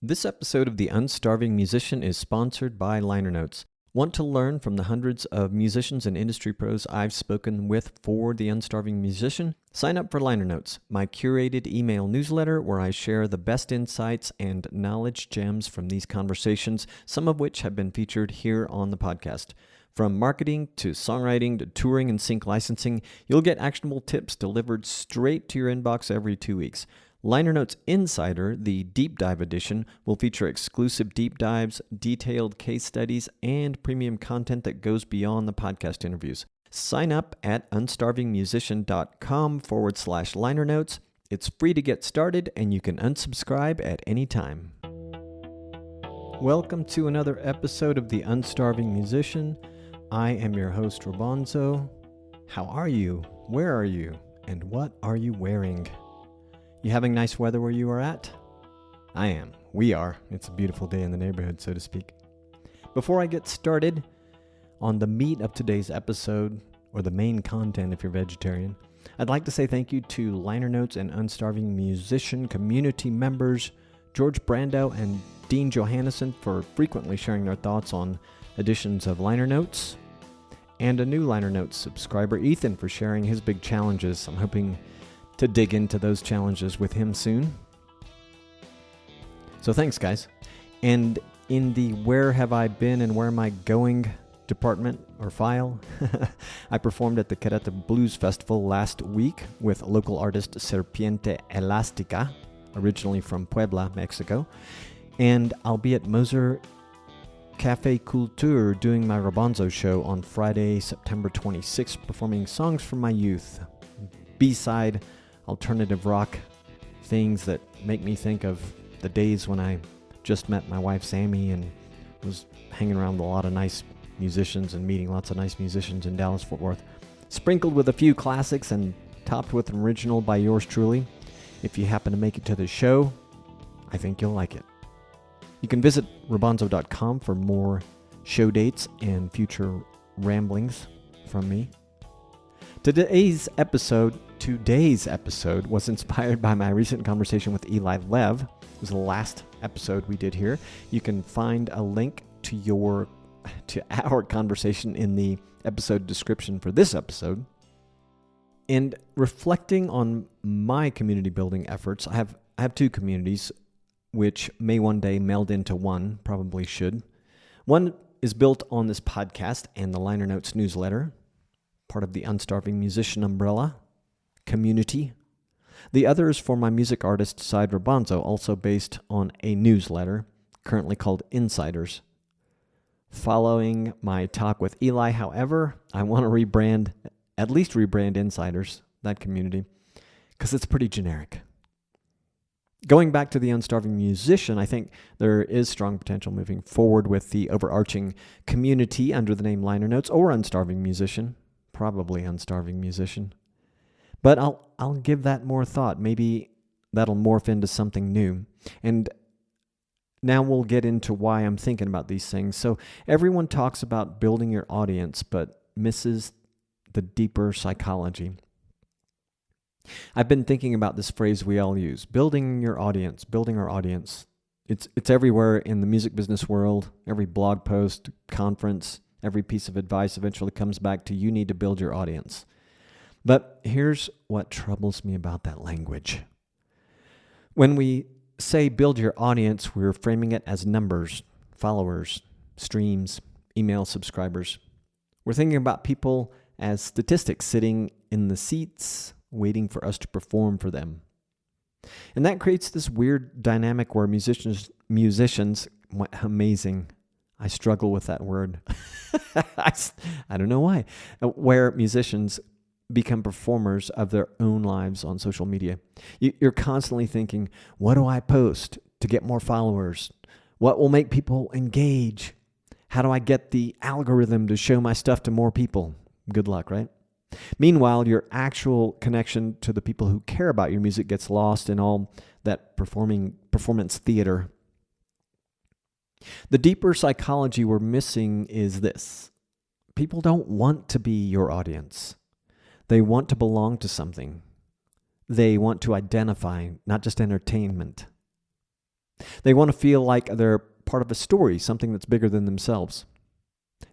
This episode of The Unstarving Musician is sponsored by Liner Notes. Want to learn from the hundreds of musicians and industry pros I've spoken with for The Unstarving Musician? Sign up for Liner Notes, my curated email newsletter where I share the best insights and knowledge gems from these conversations, some of which have been featured here on the podcast. From marketing to songwriting to touring and sync licensing, you'll get actionable tips delivered straight to your inbox every 2 weeks. Liner Notes Insider, the deep dive edition, will feature exclusive deep dives, detailed case studies, and premium content that goes beyond the podcast interviews. Sign up at unstarvingmusician.com/liner notes. It's free to get started, and you can unsubscribe at any time. Welcome to another episode of The Unstarving Musician. I am your host, Robonzo. How are you? Where are you? And what are you wearing? You having nice weather where you are at? I am. We are. It's a beautiful day in the neighborhood, so to speak. Before I get started on the meat of today's episode, or the main content if you're vegetarian, I'd like to say thank you to Liner Notes and Unstarving Musician community members George Brando and Dean Johannesson for frequently sharing their thoughts on editions of Liner Notes, and a new Liner Notes subscriber, Ethan, for sharing his big challenges. I'm hoping to dig into those challenges with him soon. So thanks, guys. And in the where have I been and where am I going department or file, I performed at the Querétaro Blues Festival last week with local artist Serpiente Elástica, originally from Puebla, Mexico. And I'll be at Moser Café Culture doing my Robonzo show on Friday, September 26th, performing songs from my youth. B-side alternative rock, things that make me think of the days when I just met my wife Sammy and was hanging around with a lot of nice musicians and meeting lots of nice musicians in Dallas-Fort Worth. Sprinkled with a few classics and topped with an original by yours truly. If you happen to make it to the show, I think you'll like it. You can visit robonzo.com for more show dates and future ramblings from me. Today's episode was inspired by my recent conversation with Eli Lev. It was the last episode we did here. You can find a link to our conversation in the episode description for this episode. And reflecting on my community building efforts, I have two communities which may one day meld into one, probably should. One is built on this podcast and the Liner Notes newsletter, part of the Unstarving Musician umbrella community. The other is for my music artist side, Robonzo, also based on a newsletter currently called Insiders. Following my talk with Eli, however, I want to at least rebrand Insiders, that community, because it's pretty generic. Going back to the Unstarving Musician, I think there is strong potential moving forward with the overarching community under the name Liner Notes or Unstarving Musician. Probably Unstarving Musician. But I'll give that more thought. Maybe that'll morph into something new. And now we'll get into why I'm thinking about these things. So everyone talks about building your audience, but misses the deeper psychology. I've been thinking about this phrase we all use, building your audience, building our audience. It's everywhere in the music business world. Every blog post, conference, every piece of advice eventually comes back to you need to build your audience. But here's what troubles me about that language. When we say build your audience, we're framing it as numbers, followers, streams, email subscribers. We're thinking about people as statistics sitting in the seats waiting for us to perform for them. And that creates this weird dynamic where musicians, amazing. I struggle with that word. I don't know why. Where musicians become performers of their own lives on social media. You're constantly thinking, what do I post to get more followers? What will make people engage? How do I get the algorithm to show my stuff to more people? Good luck, right? Meanwhile, your actual connection to the people who care about your music gets lost in all that performance theater. The deeper psychology we're missing is this. People don't want to be your audience. They want to belong to something. They want to identify, not just entertainment. They want to feel like they're part of a story, something that's bigger than themselves.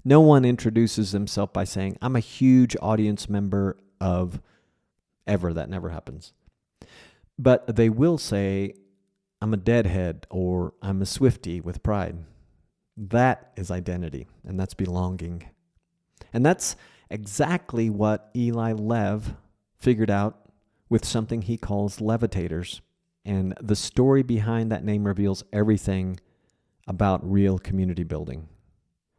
No one introduces themselves by saying, I'm a huge audience member of ever. That never happens. But they will say, I'm a deadhead or I'm a Swiftie with pride. That is identity, and that's belonging. And that's exactly what Eli Lev figured out with something he calls levitators. And the story behind that name reveals everything about real community building.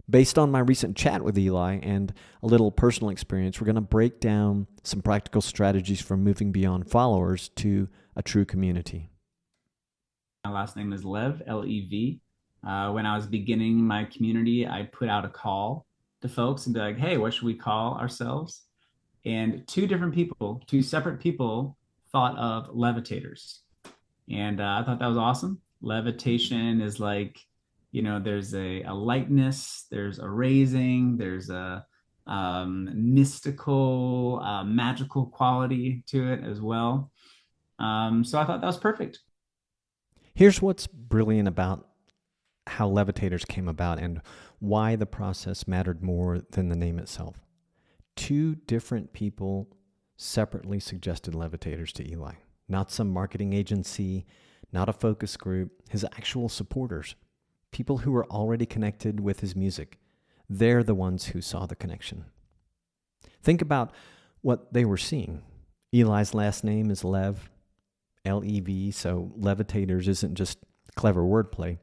Based on my recent chat with Eli and a little personal experience, we're going to break down some practical strategies for moving beyond followers to a true community. My last name is Lev, Lev. When I was beginning my community, I put out a call to folks and be like, hey, what should we call ourselves? And two separate people thought of levitators. And I thought that was awesome. Levitation is like, there's a lightness, there's a raising, there's a mystical, magical quality to it as well. So I thought that was perfect. Here's what's brilliant about how levitators came about and why the process mattered more than the name itself. Two different people separately suggested levitators to Eli. Not some marketing agency, not a focus group, his actual supporters, people who were already connected with his music. They're the ones who saw the connection. Think about what they were seeing. Eli's last name is Lev, Lev, so levitators isn't just clever wordplay.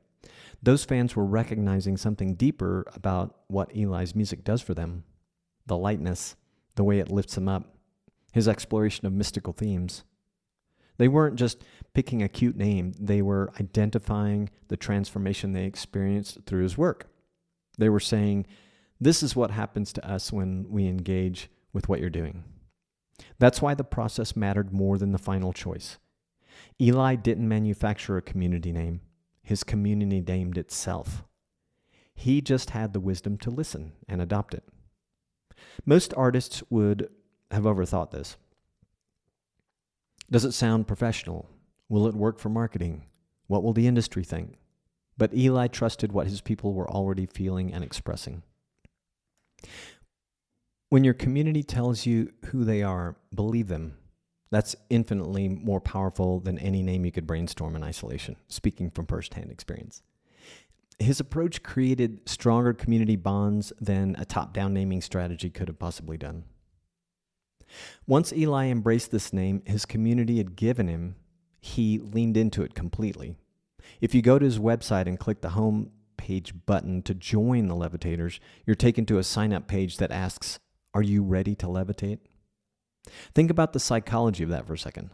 Those fans were recognizing something deeper about what Eli's music does for them. The lightness, the way it lifts him up, his exploration of mystical themes. They weren't just picking a cute name, they were identifying the transformation they experienced through his work. They were saying, this is what happens to us when we engage with what you're doing. That's why the process mattered more than the final choice. Eli didn't manufacture a community name. His community named itself. He just had the wisdom to listen and adopt it. Most artists would have overthought this. Does it sound professional? Will it work for marketing? What will the industry think? But Eli trusted what his people were already feeling and expressing. When your community tells you who they are, believe them. That's infinitely more powerful than any name you could brainstorm in isolation, speaking from firsthand experience. His approach created stronger community bonds than a top-down naming strategy could have possibly done. Once Eli embraced this name his community had given him, he leaned into it completely. If you go to his website and click the home page button to join the Levitators, you're taken to a sign-up page that asks, are you ready to levitate? Think about the psychology of that for a second.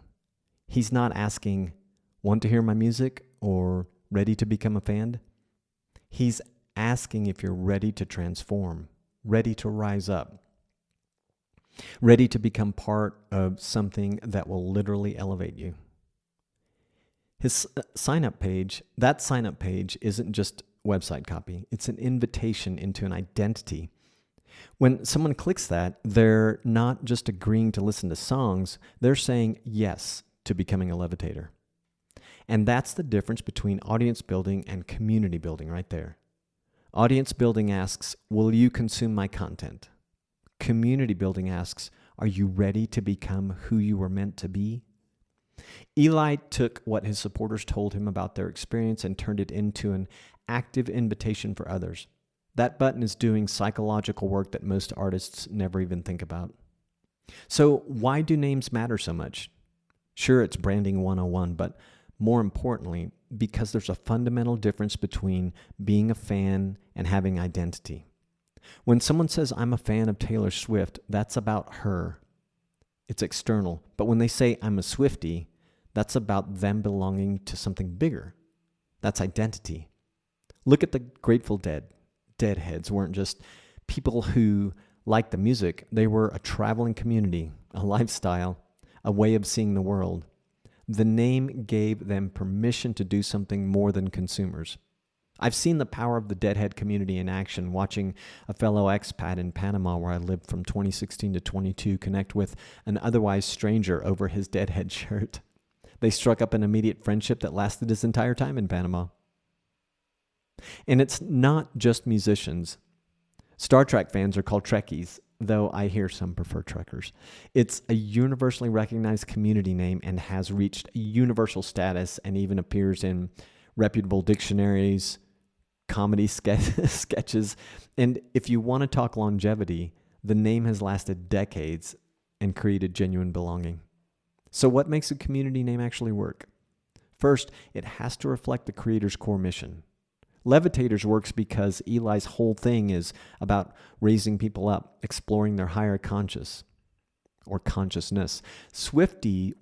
He's not asking, want to hear my music or ready to become a fan? He's asking if you're ready to transform, ready to rise up, ready to become part of something that will literally elevate you. His sign-up page, that sign-up page isn't just website copy. It's an invitation into an identity. When someone clicks that, they're not just agreeing to listen to songs, they're saying yes to becoming a levitator. And that's the difference between audience building and community building right there. Audience building asks, will you consume my content? Community building asks, are you ready to become who you were meant to be? Eli took what his supporters told him about their experience and turned it into an active invitation for others. That button is doing psychological work that most artists never even think about. So why do names matter so much? Sure, it's branding 101, but more importantly, because there's a fundamental difference between being a fan and having identity. When someone says, I'm a fan of Taylor Swift, that's about her. It's external. But when they say, I'm a Swiftie, that's about them belonging to something bigger. That's identity. Look at the Grateful Dead. Deadheads weren't just people who liked the music. They were a traveling community, a lifestyle, a way of seeing the world. The name gave them permission to do something more than consumers. I've seen the power of the Deadhead community in action, watching a fellow expat in Panama where I lived from 2016 to 22 connect with an otherwise stranger over his Deadhead shirt. They struck up an immediate friendship that lasted his entire time in Panama. And it's not just musicians. Star Trek fans are called Trekkies, though I hear some prefer Trekkers. It's a universally recognized community name and has reached universal status and even appears in reputable dictionaries, comedy sketches. And if you want to talk longevity, the name has lasted decades and created genuine belonging. So what makes a community name actually work? First, it has to reflect the creator's core mission. Levitators works because Eli's whole thing is about raising people up, exploring their higher consciousness. Swifties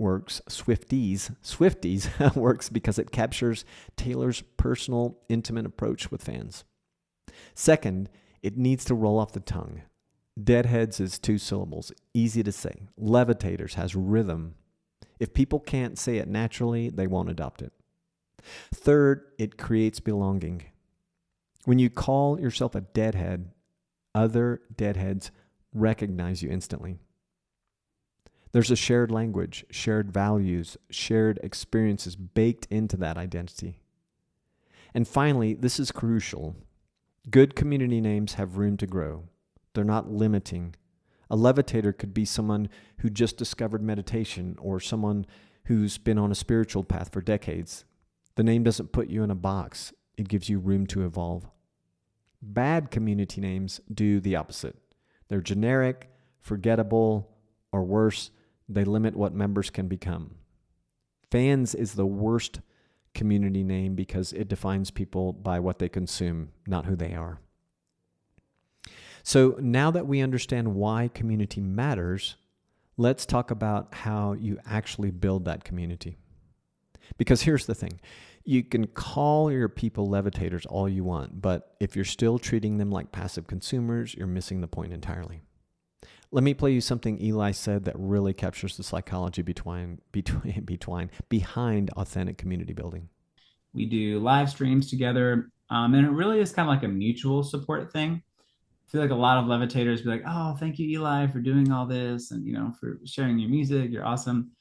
works because it captures Taylor's personal, intimate approach with fans. Second, it needs to roll off the tongue. Deadheads is 2 syllables, easy to say. Levitators has rhythm. If people can't say it naturally, they won't adopt it. Third, it creates belonging. When you call yourself a deadhead, other deadheads recognize you instantly. There's a shared language, shared values, shared experiences baked into that identity. And finally, this is crucial. Good community names have room to grow. They're not limiting. A levitator could be someone who just discovered meditation or someone who's been on a spiritual path for decades. The name doesn't put you in a box. It gives you room to evolve. Bad community names do the opposite. They're generic, forgettable, or worse, they limit what members can become. Fans is the worst community name because it defines people by what they consume, not who they are. So now that we understand why community matters, let's talk about how you actually build that community. Because here's the thing. You can call your people levitators all you want, but if you're still treating them like passive consumers, you're missing the point entirely. Let me play you something Eli said that really captures the psychology behind authentic community building. We do live streams together, and it really is kind of like a mutual support thing. I feel like a lot of levitators be like, "Oh, thank you, Eli, for doing all this, and for sharing your music. You're awesome."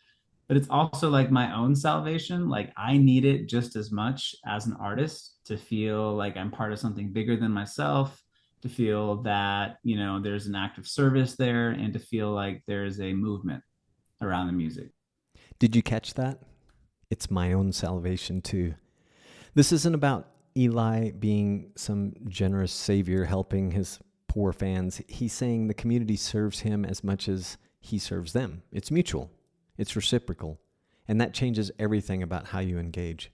But it's also like my own salvation. Like I need it just as much as an artist to feel like I'm part of something bigger than myself, to feel that there's an act of service there, and to feel like there's a movement around the music. Did you catch that? It's my own salvation too. This isn't about Eli being some generous savior helping his poor fans. He's saying the community serves him as much as he serves them. It's mutual. It's reciprocal. And that changes everything about how you engage.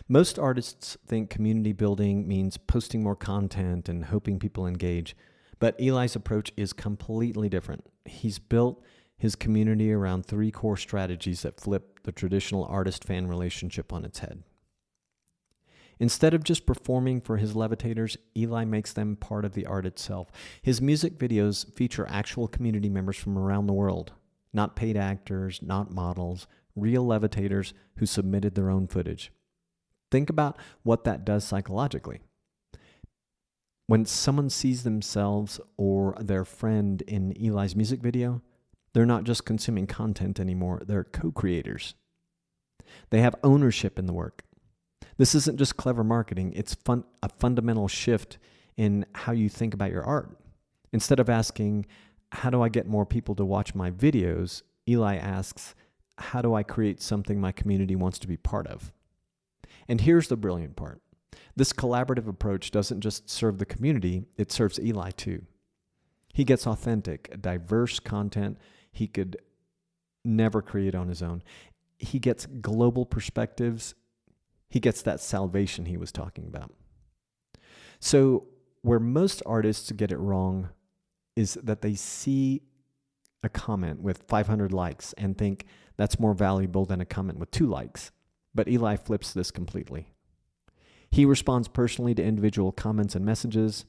Most artists think community building means posting more content and hoping people engage. But Eli's approach is completely different. He's built his community around 3 core strategies that flip the traditional artist-fan relationship on its head. Instead of just performing for his levitators, Eli makes them part of the art itself. His music videos feature actual community members from around the world, not paid actors, not models, real levitators who submitted their own footage. Think about what that does psychologically. When someone sees themselves or their friend in Eli's music video, they're not just consuming content anymore, they're co-creators. They have ownership in the work. This isn't just clever marketing, it's a fundamental shift in how you think about your art. Instead of asking, how do I get more people to watch my videos? Eli asks, how do I create something my community wants to be part of? And here's the brilliant part. This collaborative approach doesn't just serve the community, it serves Eli too. He gets authentic, diverse content he could never create on his own. He gets global perspectives. He gets that salvation he was talking about. So where most artists get it wrong is that they see a comment with 500 likes and think that's more valuable than a comment with 2 likes. But Eli flips this completely. He responds personally to individual comments and messages,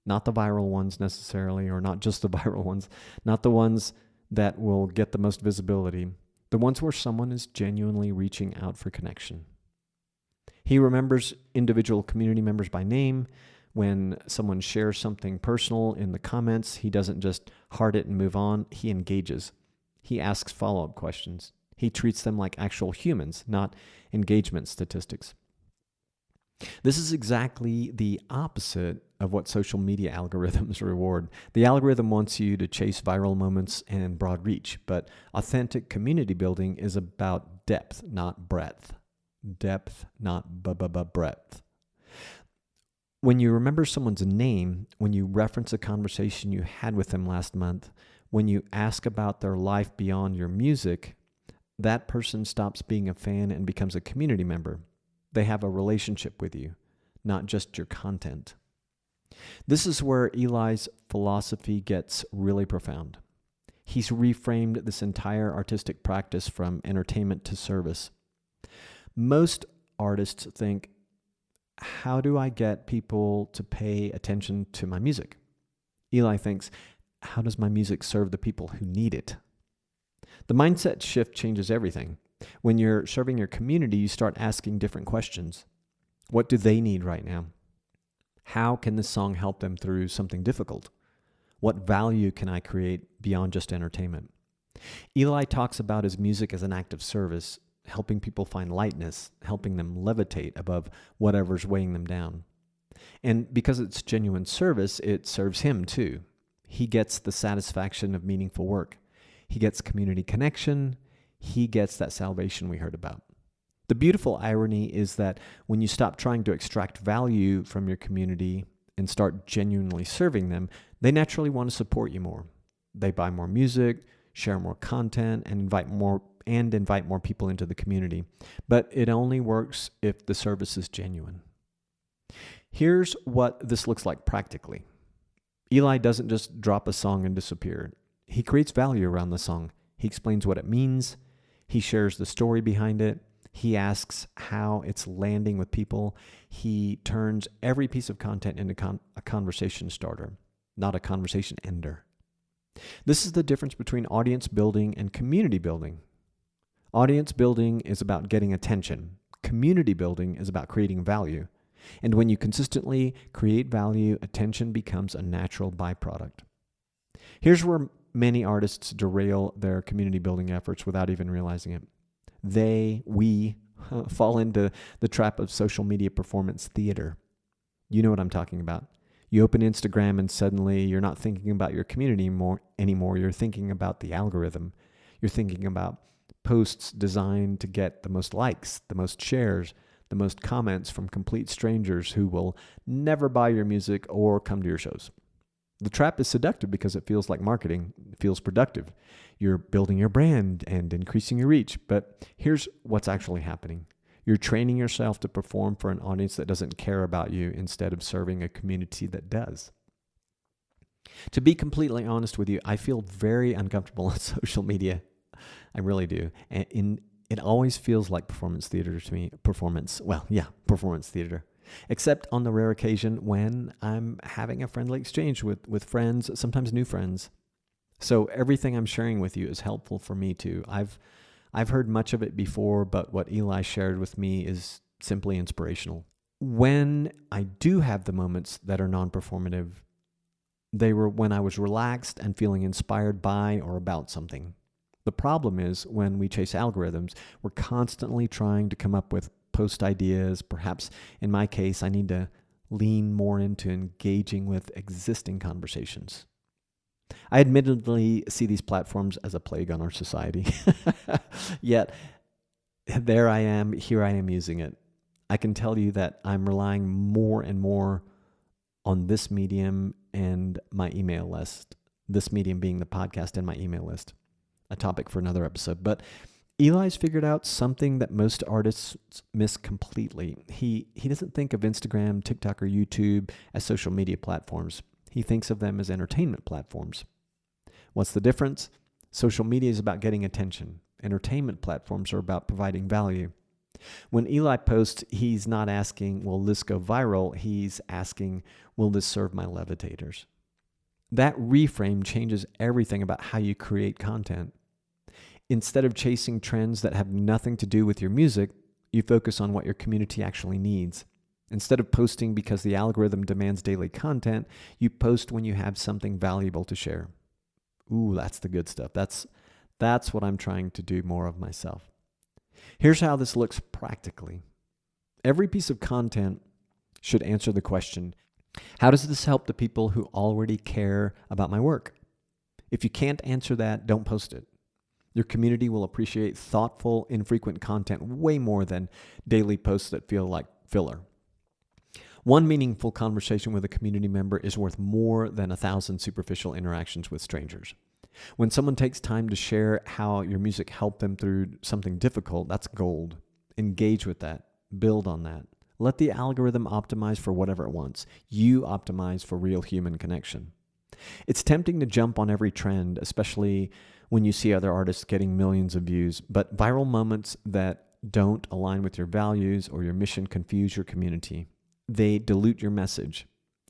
not the viral ones necessarily, or not just the viral ones, not the ones that will get the most visibility, the ones where someone is genuinely reaching out for connection. He remembers individual community members by name. When someone shares something personal in the comments, he doesn't just heart it and move on. He engages. He asks follow-up questions. He treats them like actual humans, not engagement statistics. This is exactly the opposite of what social media algorithms reward. The algorithm wants you to chase viral moments and broad reach, but authentic community building is about depth, not breadth. Depth, not breadth. When you remember someone's name, when you reference a conversation you had with them last month, when you ask about their life beyond your music, that person stops being a fan and becomes a community member. They have a relationship with you, not just your content. This is where Eli's philosophy gets really profound. He's reframed this entire artistic practice from entertainment to service. Most artists think, how do I get people to pay attention to my music? Eli thinks, how does my music serve the people who need it? The mindset shift changes everything. When you're serving your community, you start asking different questions. What do they need right now? How can this song help them through something difficult? What value can I create beyond just entertainment? Eli talks about his music as an act of service, helping people find lightness, helping them levitate above whatever's weighing them down. And because it's genuine service, it serves him too. He gets the satisfaction of meaningful work. He gets community connection. He gets that salvation we heard about. The beautiful irony is that when you stop trying to extract value from your community and start genuinely serving them, they naturally want to support you more. They buy more music, share more content, and invite more people into the community. But it only works if the service is genuine. Here's what this looks like practically. Eli doesn't just drop a song and disappear. He creates value around the song. He explains what it means. He shares the story behind it. He asks how it's landing with people. He turns every piece of content into a conversation starter, not a conversation ender. This is the difference between audience building and community building. Audience building is about getting attention. Community building is about creating value. And when you consistently create value, attention becomes a natural byproduct. Here's where many artists derail their community building efforts without even realizing it. We fall into the trap of social media performance theater. You know what I'm talking about. You open Instagram and suddenly you're not thinking about your community anymore. You're thinking about the algorithm. You're thinking about posts designed to get the most likes, the most shares, the most comments from complete strangers who will never buy your music or come to your shows. The trap is seductive because it feels like marketing. It feels productive. You're building your brand and increasing your reach. But here's what's actually happening. You're training yourself to perform for an audience that doesn't care about you instead of serving a community that does. To be completely honest with you, I feel very uncomfortable on social media. I really do. And it always feels like performance theater to me. Performance theater. Except on the rare occasion when I'm having a friendly exchange with friends, sometimes new friends. So everything I'm sharing with you is helpful for me too. I've heard much of it before, but what Eli shared with me is simply inspirational. When I do have the moments that are non-performative, they were when I was relaxed and feeling inspired by or about something. The problem is when we chase algorithms, we're constantly trying to come up with post ideas. Perhaps in my case, I need to lean more into engaging with existing conversations. I admittedly see these platforms as a plague on our society. Yet, here I am using it. I can tell you that I'm relying more and more on this medium and my email list. This medium being the podcast and my email list. A topic for another episode. But Eli's figured out something that most artists miss completely. He doesn't think of Instagram, TikTok, or YouTube as social media platforms. He thinks of them as entertainment platforms. What's the difference? Social media is about getting attention. Entertainment platforms are about providing value. When Eli posts, he's not asking, will this go viral? He's asking, will this serve my levitators? That reframe changes everything about how you create content. Instead of chasing trends that have nothing to do with your music, you focus on what your community actually needs. Instead of posting because the algorithm demands daily content, you post when you have something valuable to share. Ooh, that's the good stuff. That's That's what I'm trying to do more of myself. Here's how this looks practically. Every piece of content should answer the question, how does this help the people who already care about my work? If you can't answer that, don't post it. Your community will appreciate thoughtful, infrequent content way more than daily posts that feel like filler. One meaningful conversation with a community member is worth more than 1,000 superficial interactions with strangers. When someone takes time to share how your music helped them through something difficult, that's gold. Engage with that. Build on that. Let the algorithm optimize for whatever it wants. You optimize for real human connection. It's tempting to jump on every trend, especially when you see other artists getting millions of views, but viral moments that don't align with your values or your mission confuse your community. They dilute your message.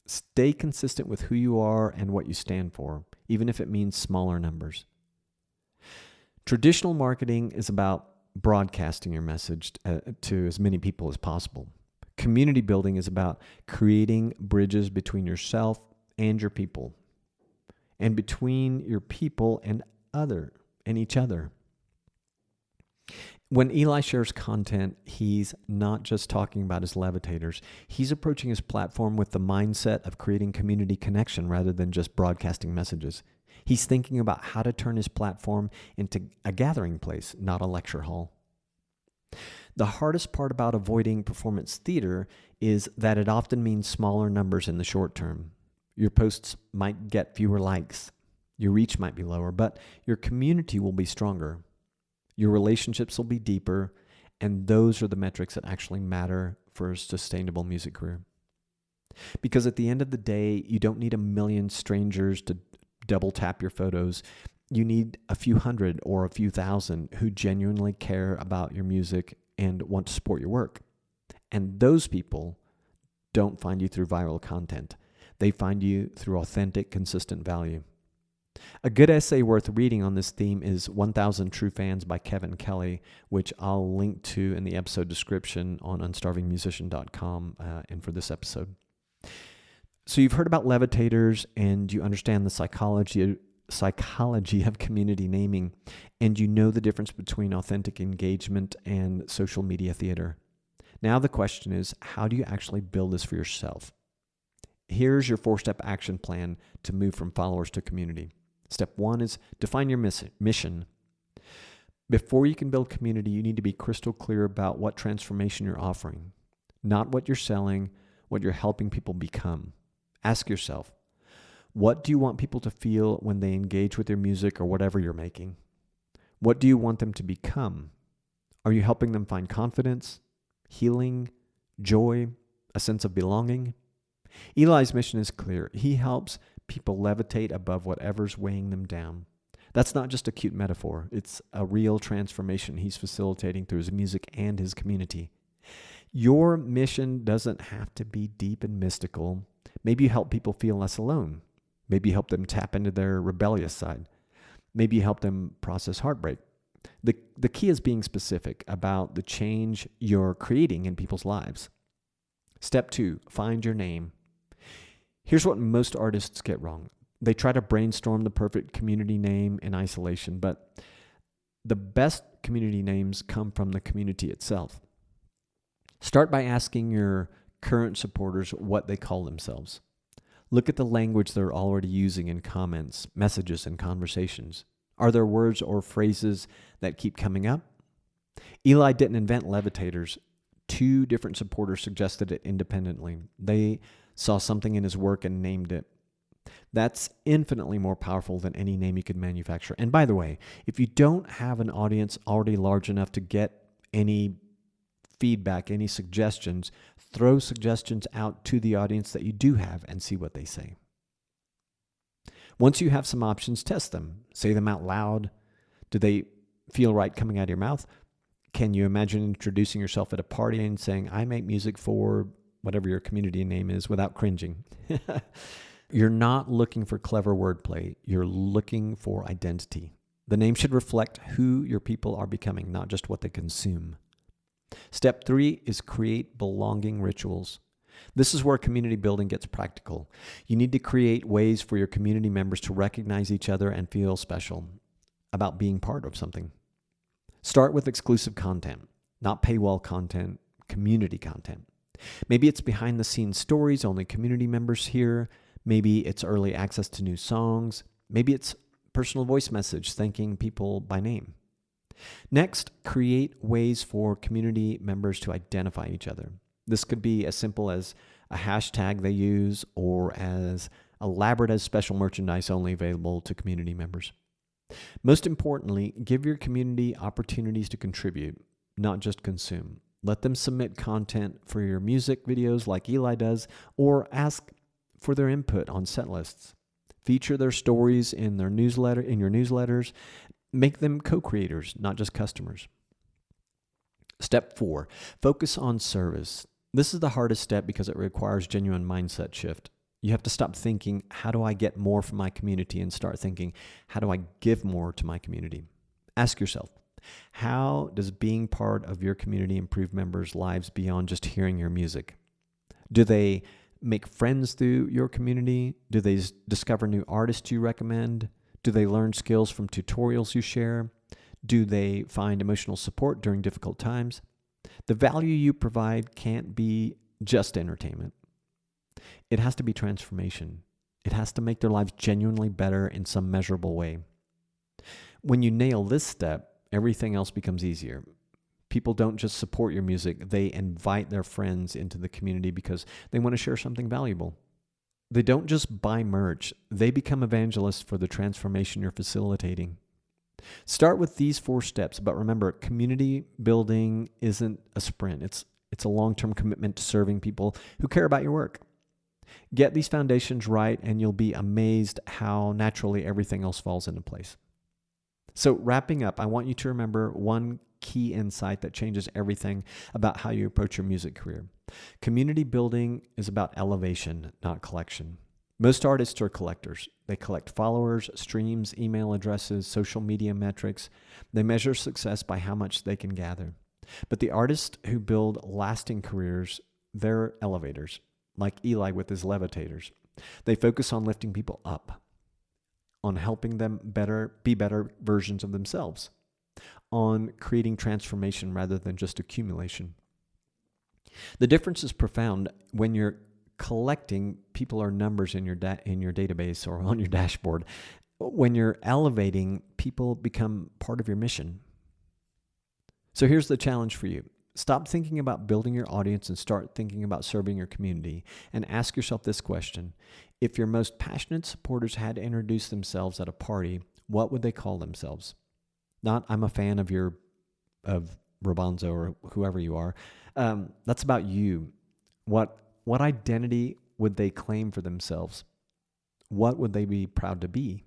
Stay consistent with who you are and what you stand for, even if it means smaller numbers. Traditional marketing is about broadcasting your message to as many people as possible. Community building is about creating bridges between yourself and your people, and between your people and each other. When Eli shares content, he's not just talking about his levitators. He's approaching his platform with the mindset of creating community connection rather than just broadcasting messages. He's thinking about how to turn his platform into a gathering place, not a lecture hall. The hardest part about avoiding performance theater is that it often means smaller numbers in the short term. Your posts might get fewer likes. Your reach might be lower, but your community will be stronger. Your relationships will be deeper, and those are the metrics that actually matter for a sustainable music career. Because at the end of the day, you don't need 1 million strangers to double tap your photos. You need a few hundred or a few thousand who genuinely care about your music and want to support your work. And those people don't find you through viral content. They find you through authentic, consistent value. A good essay worth reading on this theme is 1,000 True Fans by Kevin Kelly, which I'll link to in the episode description on unstarvingmusician.com and for this episode. So you've heard about levitators and you understand the psychology of community naming, and you know the difference between authentic engagement and social media theater. Now the question is, how do you actually build this for yourself? Here's your 4-step action plan to move from followers to community. Step 1 is define your mission. Before you can build community, you need to be crystal clear about what transformation you're offering, not what you're selling, what you're helping people become. Ask yourself, what do you want people to feel when they engage with your music or whatever you're making? What do you want them to become? Are you helping them find confidence, healing, joy, a sense of belonging? Eli's mission is clear. He helps people levitate above whatever's weighing them down. That's not just a cute metaphor. It's a real transformation he's facilitating through his music and his community. Your mission doesn't have to be deep and mystical. Maybe you help people feel less alone. Maybe you help them tap into their rebellious side. Maybe you help them process heartbreak. The key is being specific about the change you're creating in people's lives. Step 2, find your name. Here's what most artists get wrong. They try to brainstorm the perfect community name in isolation, but the best community names come from the community itself. Start by asking your current supporters what they call themselves. Look at the language they're already using in comments, messages, and conversations. Are there words or phrases that keep coming up? Eli didn't invent levitators. 2 different supporters suggested it independently. They saw something in his work and named it. That's infinitely more powerful than any name you could manufacture. And by the way, if you don't have an audience already large enough to get any feedback, any suggestions, throw suggestions out to the audience that you do have and see what they say. Once you have some options, test them. Say them out loud. Do they feel right coming out of your mouth? Can you imagine introducing yourself at a party and saying, I make music for whatever your community name is, without cringing? You're not looking for clever wordplay. You're looking for identity. The name should reflect who your people are becoming, not just what they consume. Step 3 is create belonging rituals. This is where community building gets practical. You need to create ways for your community members to recognize each other and feel special. about being part of something. Start with exclusive content, not paywall content, community content. Maybe it's behind the scenes stories only community members hear. Maybe it's early access to new songs. Maybe it's personal voice message thanking people by name. Next, create ways for community members to identify each other. This could be as simple as a hashtag they use or as elaborate as special merchandise only available to community members. Most importantly, give your community opportunities to contribute, not just consume. Let them submit content for your music videos like Eli does, or ask for their input on set lists. Feature their stories in your newsletters. Make them co-creators, not just customers. Step 4, focus on service. This is the hardest step because it requires genuine mindset shift. You have to stop thinking, how do I get more from my community, and start thinking, how do I give more to my community? Ask yourself, how does being part of your community improve members' lives beyond just hearing your music? Do they make friends through your community? Do they discover new artists you recommend? Do they learn skills from tutorials you share? Do they find emotional support during difficult times? The value you provide can't be just entertainment. It has to be transformation. It has to make their lives genuinely better in some measurable way. When you nail this step, everything else becomes easier. People don't just support your music, they invite their friends into the community because they want to share something valuable. They don't just buy merch, they become evangelists for the transformation you're facilitating. Start with these 4 steps, but remember, community building isn't a sprint. It's a long-term commitment to serving people who care about your work. Get these foundations right, and you'll be amazed how naturally everything else falls into place. So wrapping up, I want you to remember one key insight that changes everything about how you approach your music career. Community building is about elevation, not collection. Most artists are collectors. They collect followers, streams, email addresses, social media metrics. They measure success by how much they can gather. But the artists who build lasting careers, they're elevators, like Eli with his levitators. They focus on lifting people up, on helping them be better versions of themselves, on creating transformation rather than just accumulation. The difference is profound. When you're collecting, people are numbers in your database or on your dashboard. When you're elevating, people become part of your mission. So here's the challenge for you. Stop thinking about building your audience and start thinking about serving your community. And ask yourself this question. If your most passionate supporters had to introduce themselves at a party, what would they call themselves? Not, I'm a fan of Robonzo or whoever you are. That's about you. What identity would they claim for themselves? What would they be proud to be?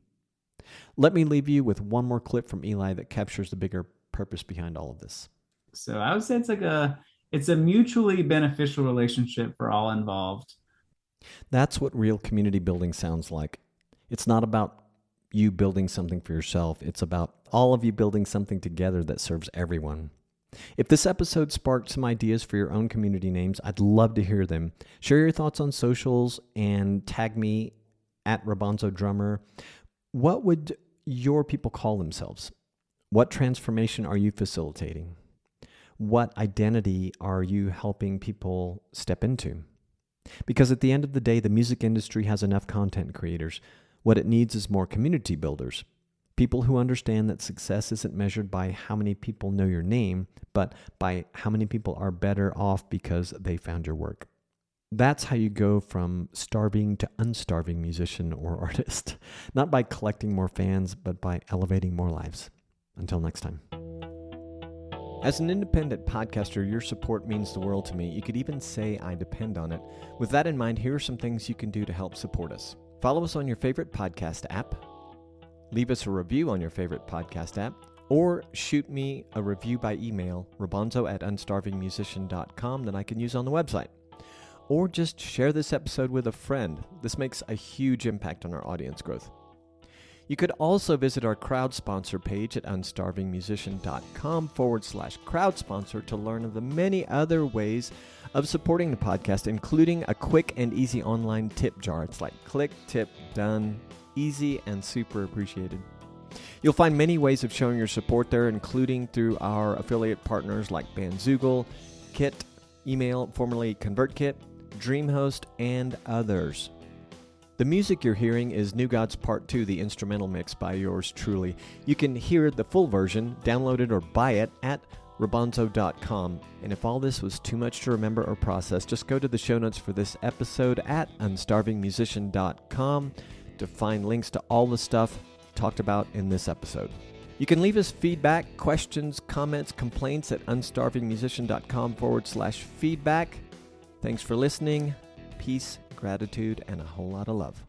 Let me leave you with one more clip from Eli that captures the bigger purpose behind all of this. So I would say it's a mutually beneficial relationship for all involved. That's what real community building sounds like. It's not about you building something for yourself. It's about all of you building something together that serves everyone. If this episode sparked some ideas for your own community names, I'd love to hear them. Share your thoughts on socials and tag me at Robonzo Drummer. What would your people call themselves? What transformation are you facilitating? What identity are you helping people step into? Because at the end of the day, the music industry has enough content creators. What it needs is more community builders. People who understand that success isn't measured by how many people know your name, but by how many people are better off because they found your work. That's how you go from starving to unstarving musician or artist. Not by collecting more fans, but by elevating more lives. Until next time. As an independent podcaster, your support means the world to me. You could even say I depend on it. With that in mind, here are some things you can do to help support us. Follow us on your favorite podcast app. Leave us a review on your favorite podcast app. Or shoot me a review by email, robonzo@unstarvingmusician.com, that I can use on the website. Or just share this episode with a friend. This makes a huge impact on our audience growth. You could also visit our crowd sponsor page at unstarvingmusician.com/crowd sponsor to learn of the many other ways of supporting the podcast, including a quick and easy online tip jar. It's like click, tip, done, easy and super appreciated. You'll find many ways of showing your support there, including through our affiliate partners like Bandzoogle, Kit, Email, formerly ConvertKit, DreamHost, and others. The music you're hearing is New Gods Part 2, the instrumental mix by yours truly. You can hear the full version, download it, or buy it at Robonzo.com. And if all this was too much to remember or process, just go to the show notes for this episode at unstarvingmusician.com to find links to all the stuff talked about in this episode. You can leave us feedback, questions, comments, complaints at unstarvingmusician.com/feedback. Thanks for listening. Peace, gratitude, and a whole lot of love.